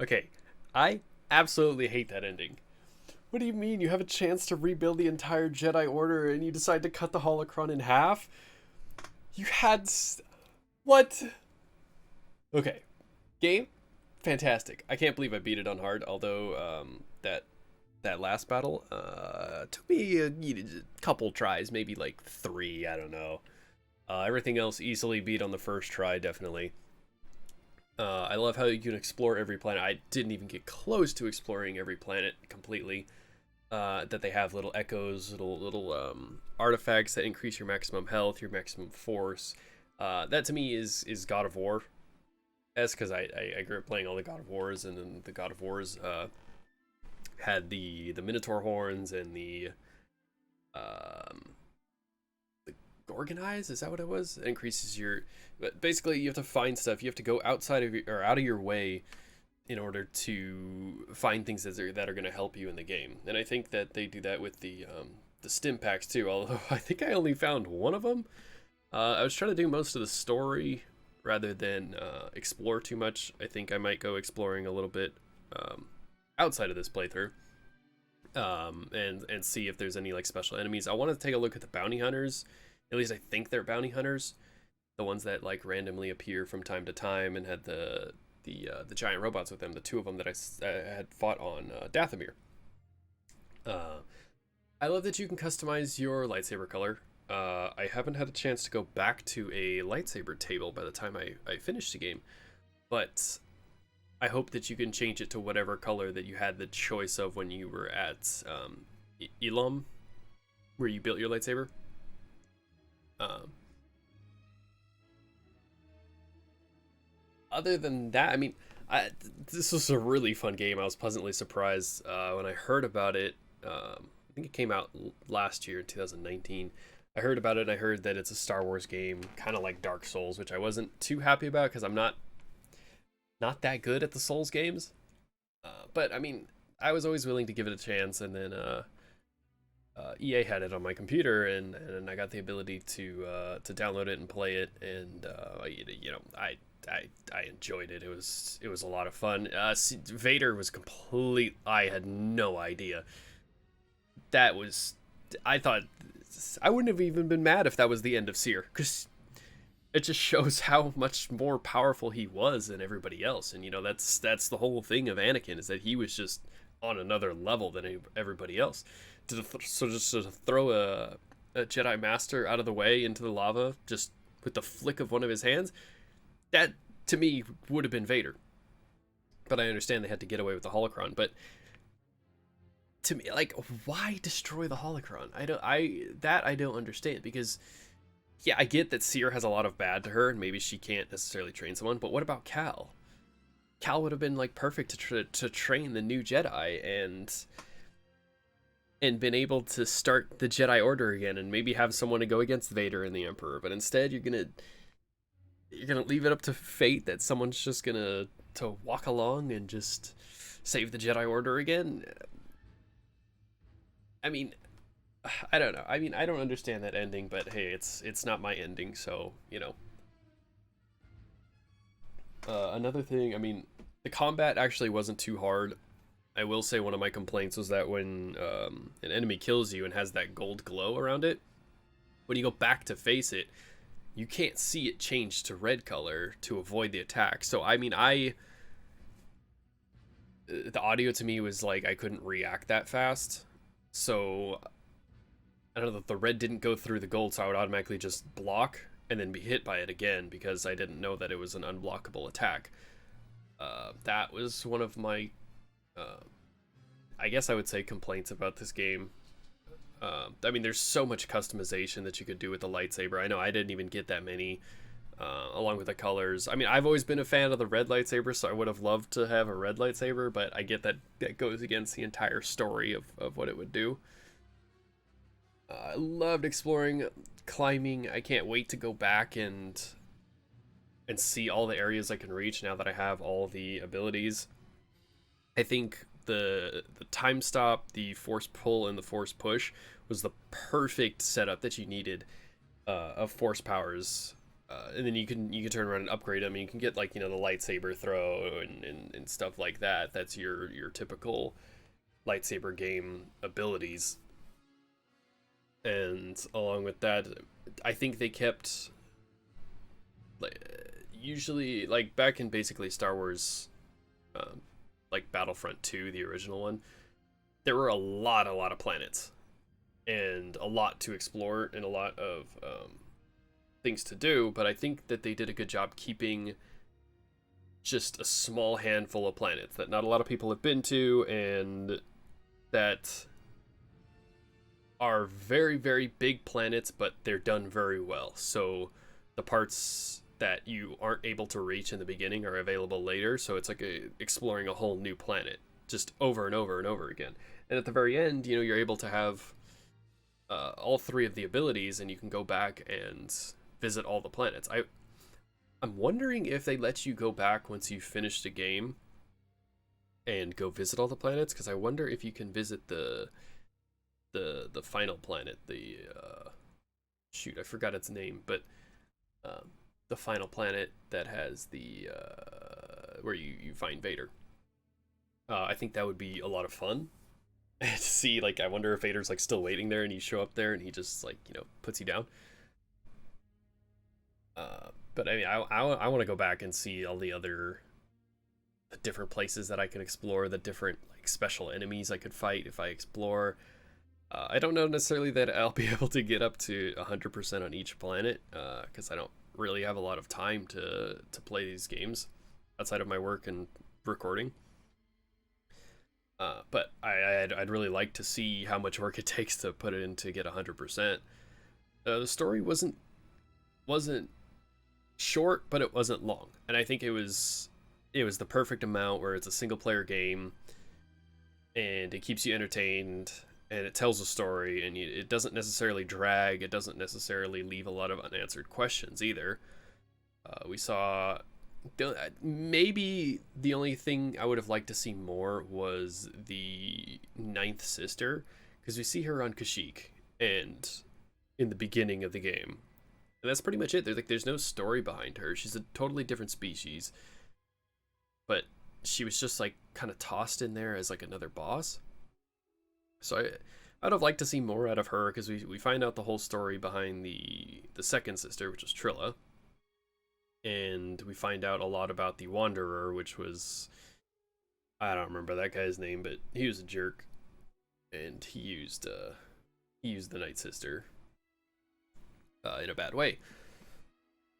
Okay, I absolutely hate that ending. What do you mean? You have a chance to rebuild the entire Jedi Order and you decide to cut the holocron in half? You had. What? Okay. Game? Fantastic. I can't believe I beat it on hard, although that last battle took me a couple tries, maybe like three, I don't know. Everything else easily beat on the first try, definitely. I love how you can explore every planet. I didn't even get close to exploring every planet completely. That they have little echoes, little artifacts that increase your maximum health, your maximum force. That to me is God of War. That's because I grew up playing all the God of Wars, and then the God of Wars had the Minotaur horns and um, the Gorgon eyes. Is that what it was? It increases your. But basically, you have to find stuff. You have to go outside of your, or out of your way in order to find things that are going to help you in the game. And I think that they do that with the stim packs too. Although I think I only found one of them. I was trying to do most of the story rather than explore too much. I think I might go exploring a little bit outside of this playthrough, and see if there's any like special enemies. I want to take a look at the bounty hunters. At least I think they're bounty hunters, the ones that like randomly appear from time to time and had the giant robots with them. The two of them that I had fought on Dathomir. Uh, I love that you can customize your lightsaber color. I haven't had a chance to go back to a lightsaber table by the time I finished the game, but I hope that you can change it to whatever color that you had the choice of when you were at Elam, where you built your lightsaber. Um, Other than that, I mean, this was a really fun game. I was pleasantly surprised when I heard about it. I think it came out last year, 2019. I heard about it and I heard that it's a Star Wars game, kind of like Dark Souls, which I wasn't too happy about because I'm not that good at the Souls games. But I mean, I was always willing to give it a chance, and then EA had it on my computer, and I got the ability to download it and play it, and I enjoyed it. It was a lot of fun. Vader was complete. I had no idea. That was. I thought I wouldn't have even been mad if that was the end of Seer, because it just shows how much more powerful he was than everybody else. And that's the whole thing of Anakin, is that he was just on another level than everybody else. So just to throw a Jedi Master out of the way into the lava just with the flick of one of his hands, that to me would have been Vader. But I understand they had to get away with the holocron. But to me, like, why destroy the holocron? I don't understand, because yeah, I get that Seer has a lot of bad to her, and maybe she can't necessarily train someone. But what about Cal? Cal would have been like perfect to train the new Jedi and been able to start the Jedi Order again, and maybe have someone to go against Vader and the Emperor. But instead, you're gonna leave it up to fate that someone's just gonna to walk along and just save the Jedi Order again. I mean, I don't know. I mean, I don't understand that ending, but hey, it's not my ending, so another thing. I mean, the combat actually wasn't too hard. I will say one of my complaints was that when an enemy kills you and has that gold glow around it, when you go back to face it, you can't see it change to red color to avoid the attack. So I mean, the audio to me was like I couldn't react that fast. So I don't know, that the red didn't go through the gold, so I would automatically just block and then be hit by it again because I didn't know that it was an unblockable attack. That was one of my, uh, I guess I would say, complaints about this game. I mean, there's so much customization that you could do with the lightsaber. I know I didn't even get that many, along with the colors. I mean, I've always been a fan of the red lightsaber, so I would have loved to have a red lightsaber, but I get that that goes against the entire story of what it would do. I loved exploring, climbing. I can't wait to go back and see all the areas I can reach now that I have all the abilities. I think the time stop, the force pull, and the force push was the perfect setup that you needed of force powers And then you can turn around and upgrade them. You can get like the lightsaber throw and stuff like that. That's your typical lightsaber game abilities. And along with that, I think they kept like usually like back in basically Star Wars, um, like Battlefront 2, the original one. There were a lot of planets and a lot to explore and a lot of things to do. But I think that they did a good job keeping just a small handful of planets that not a lot of people have been to and that are very, very big planets, but they're done very well. So the parts that you aren't able to reach in the beginning are available later. So it's like exploring a whole new planet just over and over and over again. And at the very end, you're able to have all three of the abilities, and you can go back and visit all the planets. I'm wondering if they let you go back once you finish the game and go visit all the planets, because I wonder if you can visit the final planet, the shoot, I forgot its name, but the final planet that has the where you find Vader. I think that would be a lot of fun to see. Like, I wonder if Vader's like still waiting there, and you show up there, and he just like puts you down. But I mean, I want to go back and see all the different places that I can explore, the different like special enemies I could fight if I explore. I don't know necessarily that I'll be able to get up to 100% on each planet, because I don't really have a lot of time to play these games outside of my work and recording. But I'd really like to see how much work it takes to put it in to get 100%. The story wasn't short, but it wasn't long, and I think it was the perfect amount where it's a single player game, and it keeps you entertained, and it tells a story, and it doesn't necessarily drag. It doesn't necessarily leave a lot of unanswered questions either. We saw maybe the only thing I would have liked to see more was the ninth sister, because we see her on Kashyyyk and in the beginning of the game, and that's pretty much it. There's no story behind her. She's a totally different species, but she was just like kind of tossed in there as like another boss. So I'd have liked to see more out of her, because we find out the whole story behind the second sister, which was Trilla, and we find out a lot about the Wanderer, which was, I don't remember that guy's name, but he was a jerk, and he used the Night Sister in a bad way.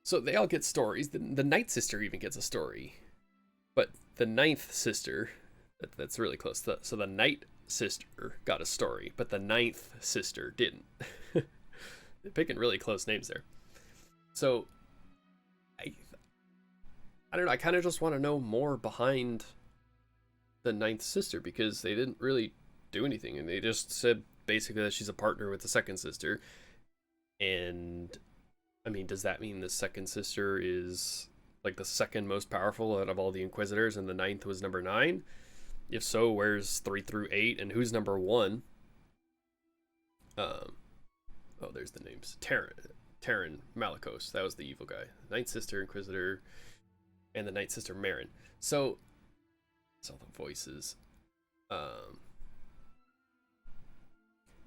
So they all get stories. The Night Sister even gets a story, but the ninth sister, that's really close. So the Night Sister got a story, but the ninth sister didn't. They're picking really close names there. So I don't know. I kind of just want to know more behind the ninth sister, because they didn't really do anything, and they just said basically that she's a partner with the second sister. And I mean, does that mean the second sister is like the second most powerful out of all the Inquisitors, and the ninth was number 9? If so, where's 3 through 8, and who's number 1? Oh, there's the names. Terran Malicos. That was the evil guy. Ninth Sister Inquisitor, and the Ninth Sister Marin. So, it's all the voices.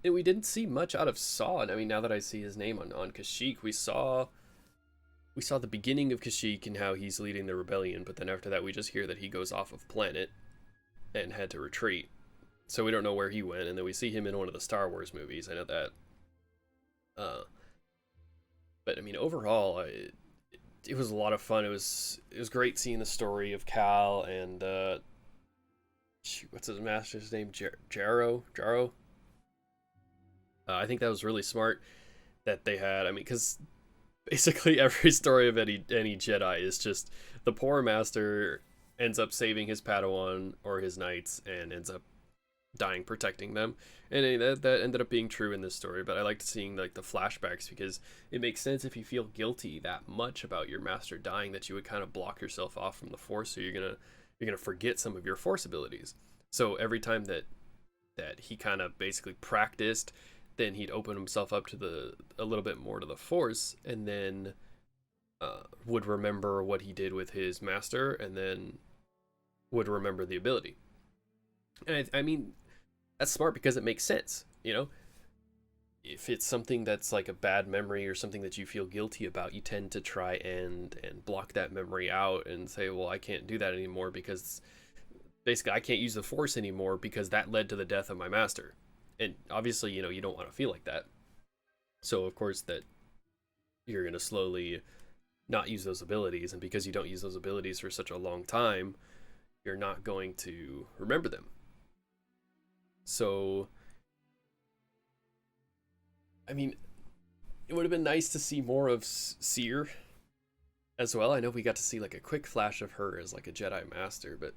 And we didn't see much out of Saw. I mean, now that I see his name on Kashyyyk, we saw the beginning of Kashyyyk and how he's leading the rebellion, but then after that we just hear that he goes off of planet and had to retreat. So we don't know where he went, and then we see him in one of the Star Wars movies. I know that. But I mean, overall, it was a lot of fun. It was great seeing the story of Cal and what's his master's name? Jaro. I think that was really smart that they had. I mean, because basically every story of any Jedi is just the poor master ends up saving his Padawan or his knights and ends up dying protecting them, and that ended up being true in this story. But I liked seeing like the flashbacks, because it makes sense if you feel guilty that much about your master dying that you would kind of block yourself off from the Force, so you're gonna forget some of your Force abilities. So every time that he kind of basically practiced, then he'd open himself up to a little bit more to the Force, and then would remember what he did with his master, and then would remember the ability. And I mean, that's smart because it makes sense, you know? If it's something that's like a bad memory or something that you feel guilty about, you tend to try and block that memory out and say, well, I can't do that anymore because basically I can't use the force anymore because that led to the death of my master. And obviously, you know, you don't want to feel like that. So of course that you're going to slowly not use those abilities, and because you don't use those abilities for such a long time, you're not going to remember them. So I mean, it would have been nice to see more of Seer as well. I know we got to see like a quick flash of her as like a Jedi Master, but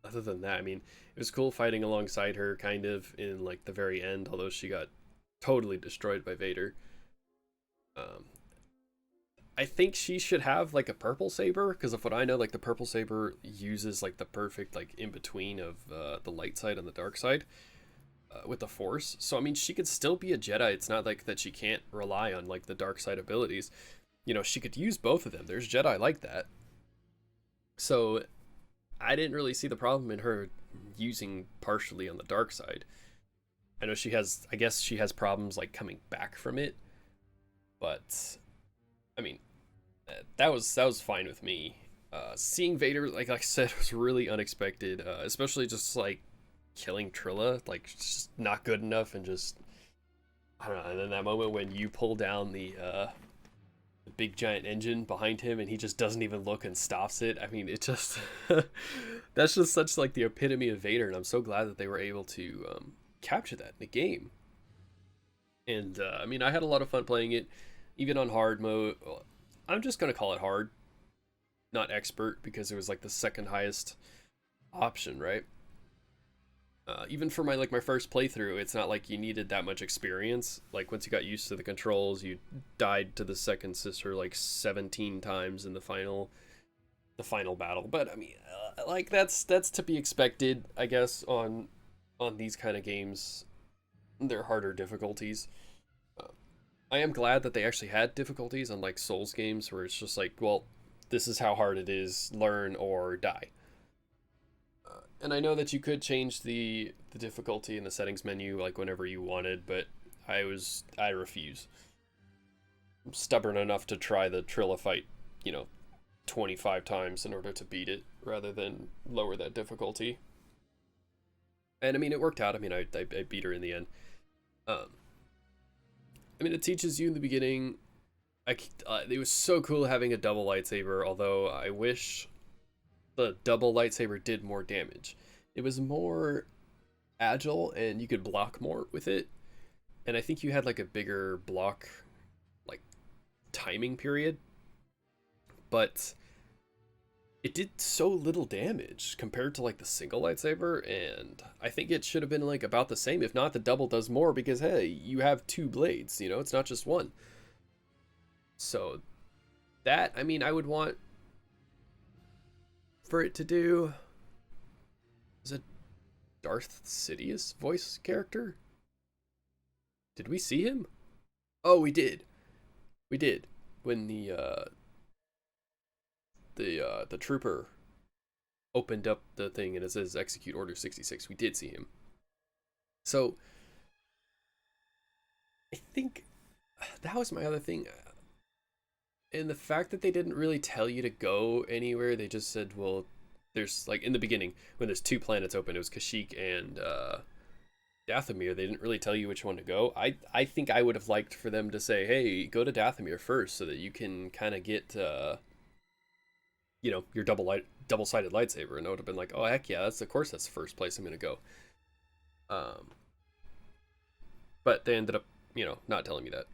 other than that, I mean, it was cool fighting alongside her kind of in like the very end, although she got totally destroyed by Vader. Um, I think she should have like a purple saber because of what I know, like the purple saber uses like the perfect like in between of the light side and the dark side with the force. So I mean, she could still be a Jedi. It's not like that she can't rely on like the dark side abilities. You know, she could use both of them. There's Jedi like that. So I didn't really see the problem in her using partially on the dark side. I know she has, I guess she has problems like coming back from it, but I mean, that was fine with me. Seeing Vader, like I said, was really unexpected, especially just like killing Trilla, like just not good enough, and just I don't know. And then that moment when you pull down the big giant engine behind him and he just doesn't even look and stops it. I mean, it just that's just such like the epitome of Vader, and I'm so glad that they were able to capture that in the game. And I mean, I had a lot of fun playing it, even on hard mode. Well, I'm just gonna call it hard, not expert, because it was like the second highest option, right? Even for my like my first playthrough, it's not like you needed that much experience. Like once you got used to the controls, you died to the second sister like 17 times in the final battle. But I mean, like that's to be expected, I guess, on these kind of games. They're harder difficulties. Uh, I am glad that they actually had difficulties on like Souls games where it's just like, well, this is how hard it is, learn or die. And I know that you could change the difficulty in the settings menu like whenever you wanted, but I refuse. I'm stubborn enough to try the Trilla fight, you know, 25 times in order to beat it rather than lower that difficulty. And I mean, it worked out. I mean, I beat her in the end. Um, I mean, it teaches you in the beginning. It was so cool having a double lightsaber, although I wish the double lightsaber did more damage. It was more agile and you could block more with it. And I think you had like a bigger block like timing period, but it did so little damage compared to like the single lightsaber, and I think it should have been like about the same. If not, the double does more because hey, you have two blades, you know, it's not just one. So that, I mean, I would want for it to do, is it Darth Sidious voice character? Did we see him? Oh, we did. We did. When the trooper opened up the thing and it says execute order 66, we did see him. So I think that was my other thing. And the fact that they didn't really tell you to go anywhere, they just said, well, there's like in the beginning when there's two planets open, it was Kashyyyk and Dathomir. They didn't really tell you which one to go. I think I would have liked for them to say, hey, go to Dathomir first so that you can kind of get you know, your double-sided lightsaber, and it would have been like, oh heck yeah, that's of course that's the first place I'm gonna go. Um, but they ended up, you know, not telling me that,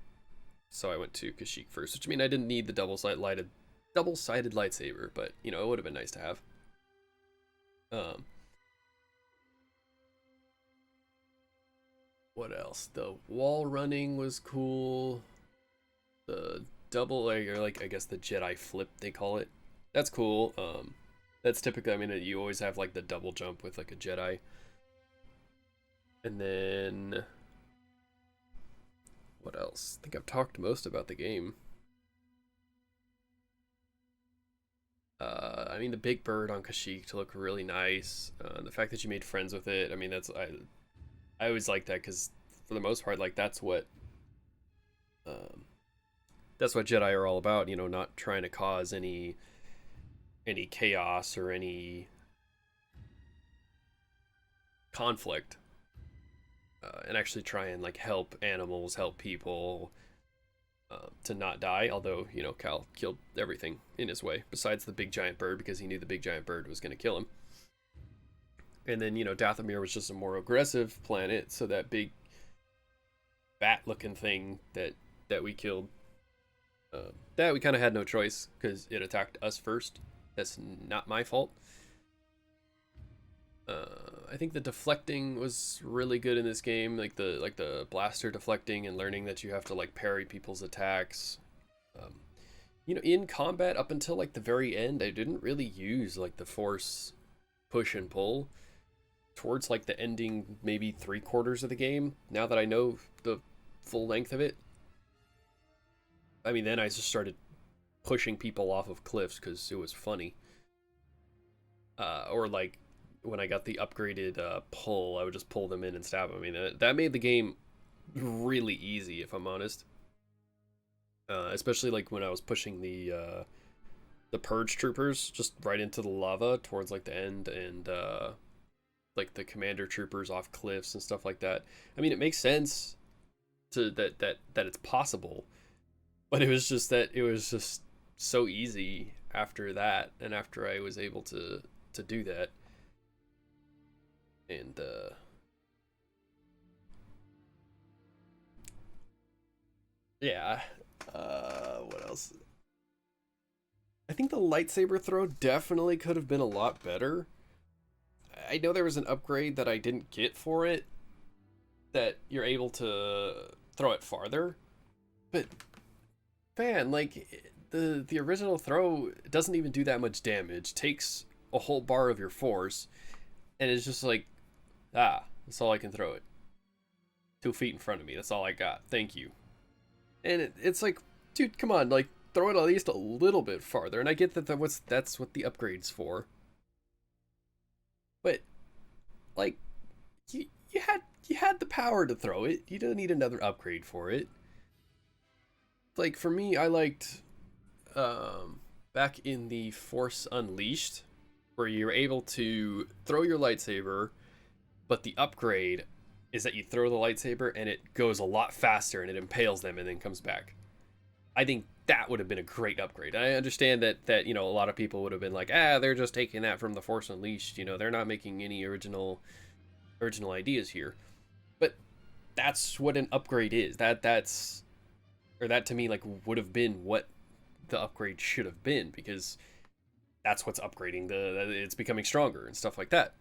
so I went to Kashyyyk first. Which I mean, I didn't need the double-sided lightsaber, but you know, it would have been nice to have. Um, what else? The wall running was cool. The double, like, or like I guess the Jedi flip they call it. That's cool. That's typically, I mean, you always have like the double jump with like a Jedi. And then what else? I think I've talked most about the game. I mean, the big bird on Kashyyyk to look really nice. The fact that you made friends with it. I mean, I always like that because for the most part, like um, that's what Jedi are all about. You know, not trying to cause any chaos or any conflict, and actually try and like help animals, help people, to not die. Although you know Cal killed everything in his way besides the big giant bird because he knew the big giant bird was going to kill him. And then you know Dathomir was just a more aggressive planet, so that big bat-looking thing that we killed, that we kind of had no choice because it attacked us first. That's not my fault. I think the deflecting was really good in this game, like the blaster deflecting and learning that you have to like parry people's attacks. Um, you know, in combat up until like the very end, I didn't really use like the force push and pull towards like the ending, maybe 3/4 of the game. Now that I know the full length of it, I mean, then I just started pushing people off of cliffs because it was funny. Or like when I got the upgraded pull, I would just pull them in and stab them. I mean, that made the game really easy, if I'm honest. Especially like when I was pushing the purge troopers just right into the lava towards like the end, and like the commander troopers off cliffs and stuff like that. I mean, it makes sense to that it's possible, but it was just so easy after that, and after I was able to do that. And yeah, what else? I think the lightsaber throw definitely could have been a lot better. I know there was an upgrade that I didn't get for it, that you're able to throw it farther, but man, like the original throw doesn't even do that much damage. Takes a whole bar of your force, and it's just like, that's all I can throw it. 2 feet in front of me. That's all I got. Thank you. And it's like, dude, come on, like throw it at least a little bit farther. And I get that that's what the upgrade's for, but like you had the power to throw it. You don't need another upgrade for it. Like for me, I liked back in the Force Unleashed, where you're able to throw your lightsaber, but the upgrade is that you throw the lightsaber and it goes a lot faster and it impales them and then comes back. I think that would have been a great upgrade. I understand that you know a lot of people would have been like, they're just taking that from the Force Unleashed. You know, they're not making any original ideas here. But that's what an upgrade is. That to me like would have been what the upgrade should have been, because that's what's upgrading it's becoming stronger and stuff like that.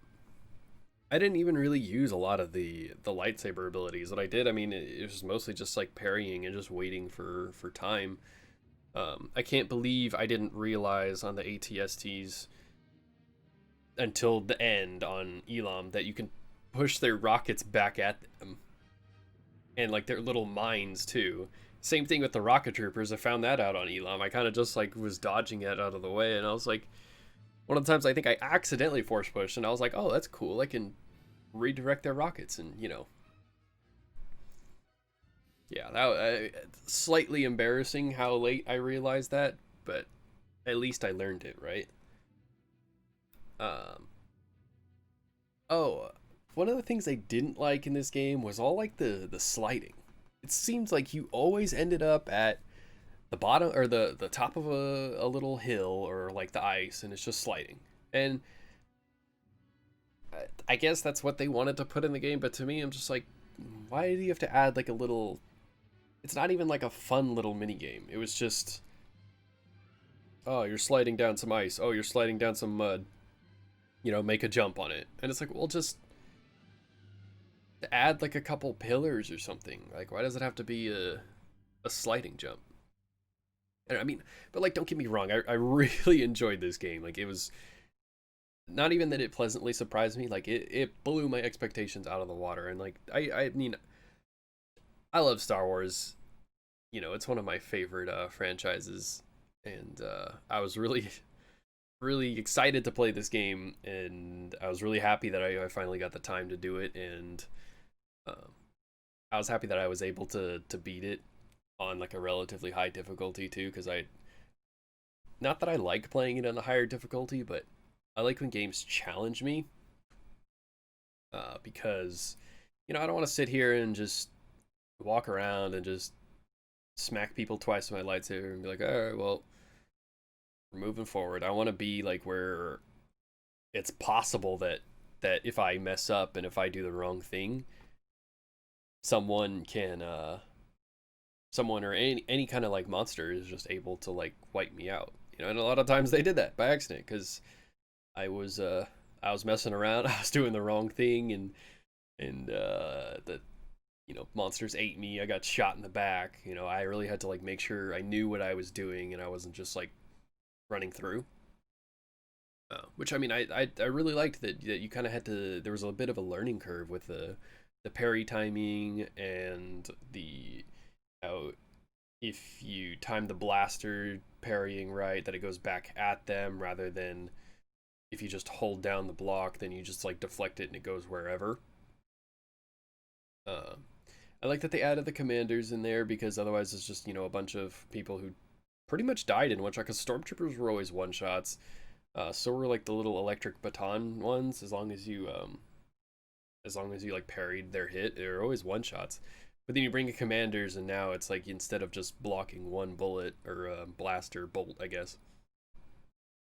I didn't even really use a lot of the lightsaber abilities that I did. I mean, it was mostly just like parrying and just waiting for time. I can't believe I didn't realize on the ATSTs until the end on Elam that you can push their rockets back at them, and like their little mines too. Same thing with the rocket troopers. I found that out on Elam. I kind of just like was dodging it out of the way, and I was like, one of the times I think I accidentally force pushed, and I was like, oh, that's cool. I can redirect their rockets, and you know, yeah, slightly embarrassing how late I realized that, but at least I learned it, right? Um, oh, one of the things I didn't like in this game was all like the sliding. It seems like you always ended up at the bottom or the top of a little hill or like the ice, and it's just sliding. And I guess that's what they wanted to put in the game, but to me, I'm just like, why do you have to add like a little? It's not even like a fun little mini game. It was just, oh, you're sliding down some ice. Oh, you're sliding down some mud. You know, make a jump on it. And it's like, well, just add like a couple pillars or something. Like, why does it have to be a sliding jump? And I mean, but like, don't get me wrong. I really enjoyed this game. Like, it was not even that it pleasantly surprised me. Like, it blew my expectations out of the water. And like, I mean, I love Star Wars. You know, it's one of my favorite franchises. And I was really really excited to play this game, and I was really happy that I finally got the time to do it, and um, I was happy that I was able to beat it on like a relatively high difficulty too, because I not that I like playing it on a higher difficulty, but I like when games challenge me, because I don't want to sit here and just walk around and just smack people twice with my lightsaber and be like, all right, well, we're moving forward. I want to be like where it's possible that if I mess up and if I do the wrong thing, someone can someone or any kind of like monster is just able to like wipe me out. And a lot of times they did that by accident because I was I was messing around, I was doing the wrong thing, and the monsters ate me. I got shot in the back. I really had to like make sure I knew what I was doing and I wasn't just like running through. Which I mean, I really liked that you kind of had to. There was a bit of a learning curve with the parry timing and the how if you time the blaster parrying right, that it goes back at them rather than if you just hold down the block, then you just like deflect it and it goes wherever. Uh, I like that they added the commanders in there because otherwise it's just a bunch of people who pretty much died in one shot because stormtroopers were always one shots. So were like the little electric baton ones. As long as you like parried their hit, they're always one shots. But then you bring in commanders, and now it's like instead of just blocking one bullet or blaster bolt, I guess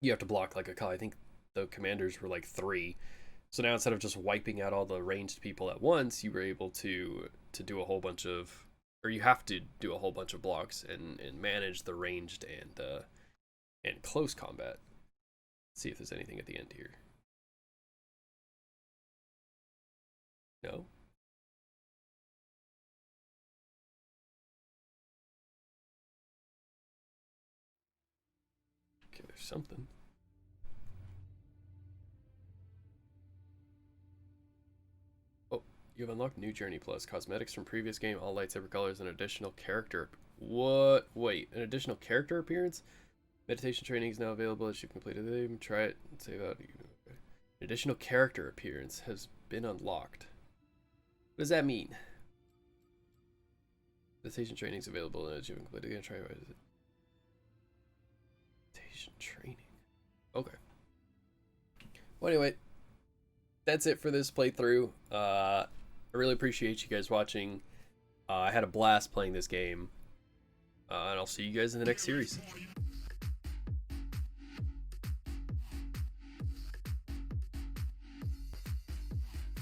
you have to block like I think the commanders were like three. So now instead of just wiping out all the ranged people at once, you were able to do a whole bunch of, or you have to do a whole bunch of blocks and manage the ranged and close combat. Let's see if there's anything at the end here. No. Okay, there's something. Oh, you have unlocked New Journey Plus. Cosmetics from previous game, all lightsaber colors, and additional character. What? Wait, an additional character appearance? Meditation training is now available as you've completed the game. Try it and save out. An additional character appearance has been unlocked. What does that mean? Meditation training is available as you've completed the game. Try it. Meditation training. Okay. Well, anyway, that's it for this playthrough. I really appreciate you guys watching. I had a blast playing this game. And I'll see you guys in the next series.